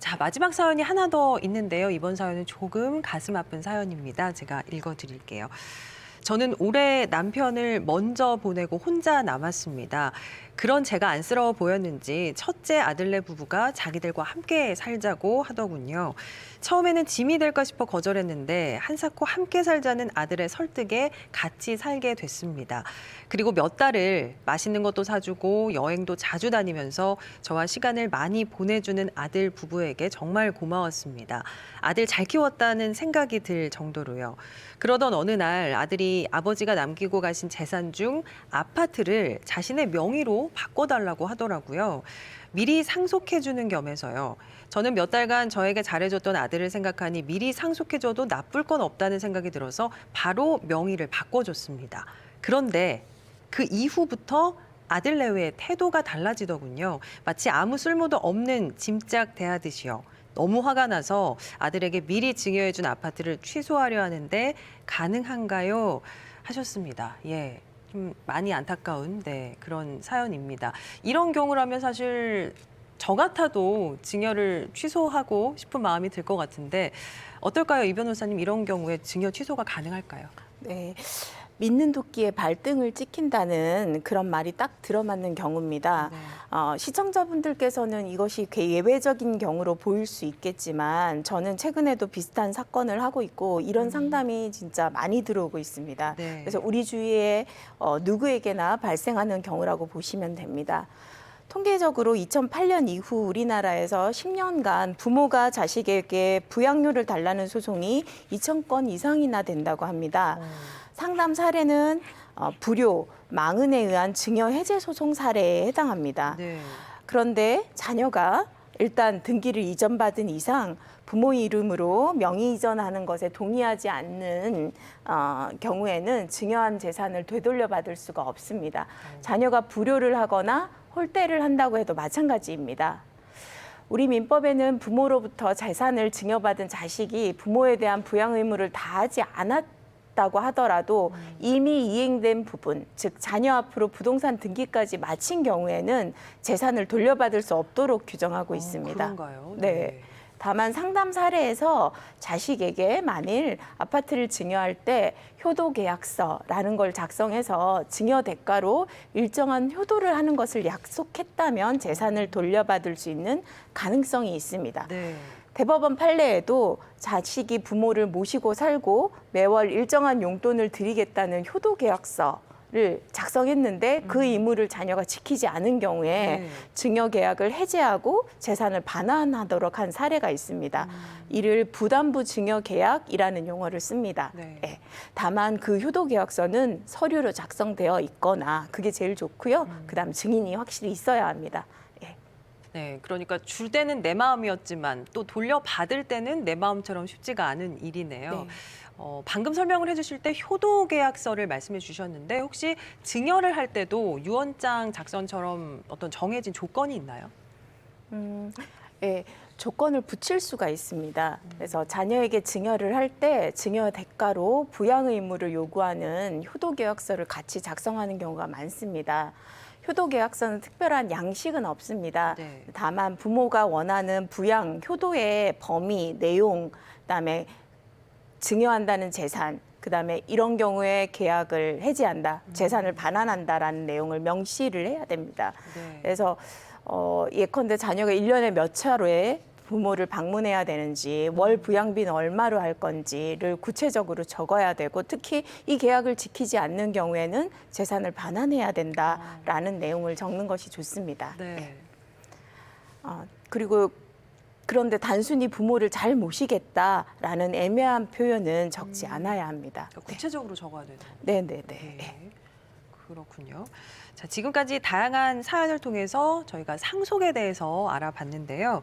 자, 마지막 사연이 하나 더 있는데요. 이번 사연은 조금 가슴 아픈 사연입니다. 제가 읽어드릴게요. 저는 올해 남편을 먼저 보내고 혼자 남았습니다. 그런 제가 안쓰러워 보였는지 첫째 아들네 부부가 자기들과 함께 살자고 하더군요. 처음에는 짐이 될까 싶어 거절했는데 한사코 함께 살자는 아들의 설득에 같이 살게 됐습니다. 그리고 몇 달을 맛있는 것도 사주고 여행도 자주 다니면서 저와 시간을 많이 보내주는 아들 부부에게 정말 고마웠습니다. 아들 잘 키웠다는 생각이 들 정도로요. 그러던 어느 날 아들이 아버지가 남기고 가신 재산 중 아파트를 자신의 명의로 바꿔달라고 하더라고요. 미리 상속해주는 겸해서요. 저는 몇 달간 저에게 잘해줬던 아들을 생각하니 미리 상속해줘도 나쁠 건 없다는 생각이 들어서 바로 명의를 바꿔줬습니다. 그런데 그 이후부터 아들 내외의 태도가 달라지더군요. 마치 아무 쓸모도 없는 짐짝 대하듯이요. 너무 화가 나서 아들에게 미리 증여해준 아파트를 취소하려 하는데 가능한가요? 하셨습니다. 예. 좀 많이 안타까운 그런 사연입니다. 이런 경우라면 사실 저 같아도 증여를 취소하고 싶은 마음이 들 것 같은데 어떨까요? 이 변호사님, 이런 경우에 증여 취소가 가능할까요? 네. 믿는 도끼에 발등을 찍힌다는 그런 말이 딱 들어맞는 경우입니다. 네. 시청자분들께서는 이것이 예외적인 경우로 보일 수 있겠지만 저는 최근에도 비슷한 사건을 하고 있고 이런 상담이 진짜 많이 들어오고 있습니다. 네. 그래서 우리 주위에 누구에게나 발생하는 경우라고 보시면 됩니다. 통계적으로 2008년 이후 우리나라에서 10년간 부모가 자식에게 부양료를 달라는 소송이 2,000건 이상이나 된다고 합니다. 상담 사례는 불효, 망은에 의한 증여 해제 소송 사례에 해당합니다. 네. 그런데 자녀가 일단 등기를 이전받은 이상 부모 이름으로 명의 이전하는 것에 동의하지 않는 경우에는 증여한 재산을 되돌려받을 수가 없습니다. 자녀가 불효를 하거나 홀대를 한다고 해도 마찬가지입니다. 우리 민법에는 부모로부터 재산을 증여받은 자식이 부모에 대한 부양 의무를 다하지 않았다고 하더라도 이미 이행된 부분, 즉 자녀 앞으로 부동산 등기까지 마친 경우에는 재산을 돌려받을 수 없도록 규정하고 있습니다. 그런가요? 네. 다만 상담 사례에서 자식에게 만일 아파트를 증여할 때 효도계약서라는 걸 작성해서 증여 대가로 일정한 효도를 하는 것을 약속했다면 재산을 돌려받을 수 있는 가능성이 있습니다. 네. 대법원 판례에도 자식이 부모를 모시고 살고 매월 일정한 용돈을 드리겠다는 효도계약서를 작성했는데 그 의무를 자녀가 지키지 않은 경우에 증여 계약을 해제하고 재산을 반환하도록 한 사례가 있습니다. 이를 부담부 증여 계약이라는 용어를 씁니다. 네. 네. 다만 그 효도 계약서는 서류로 작성되어 있거나 그게 제일 좋고요. 그다음 증인이 확실히 있어야 합니다. 네, 그러니까 줄 때는 내 마음이었지만 또 돌려받을 때는 내 마음처럼 쉽지가 않은 일이네요. 네. 방금 설명을 해주실 때 효도 계약서를 말씀해 주셨는데 혹시 증여를 할 때도 유언장 작성처럼 어떤 정해진 조건이 있나요? 네, 조건을 붙일 수가 있습니다. 그래서 자녀에게 증여를 할 때 증여 대가로 부양 의무를 요구하는 효도 계약서를 같이 작성하는 경우가 많습니다. 효도 계약서는 특별한 양식은 없습니다. 네. 다만 부모가 원하는 부양 효도의 범위, 내용, 그다음에 증여한다는 재산, 그다음에 이런 경우에 계약을 해지한다, 재산을 반환한다라는 내용을 명시를 해야 됩니다. 네. 그래서 예컨대 자녀가 1년에 몇 차례 부모를 방문해야 되는지, 월 부양비는 얼마로 할 건지를 구체적으로 적어야 되고, 특히 이 계약을 지키지 않는 경우에는 재산을 반환해야 된다라는 내용을 적는 것이 좋습니다. 네. 그리고 그런데 단순히 부모를 잘 모시겠다라는 애매한 표현은 적지 않아야 합니다. 그러니까 구체적으로 적어야 되는 거예요. 네네네. 네. 그렇군요. 자, 지금까지 다양한 사연을 통해서 저희가 상속에 대해서 알아봤는데요.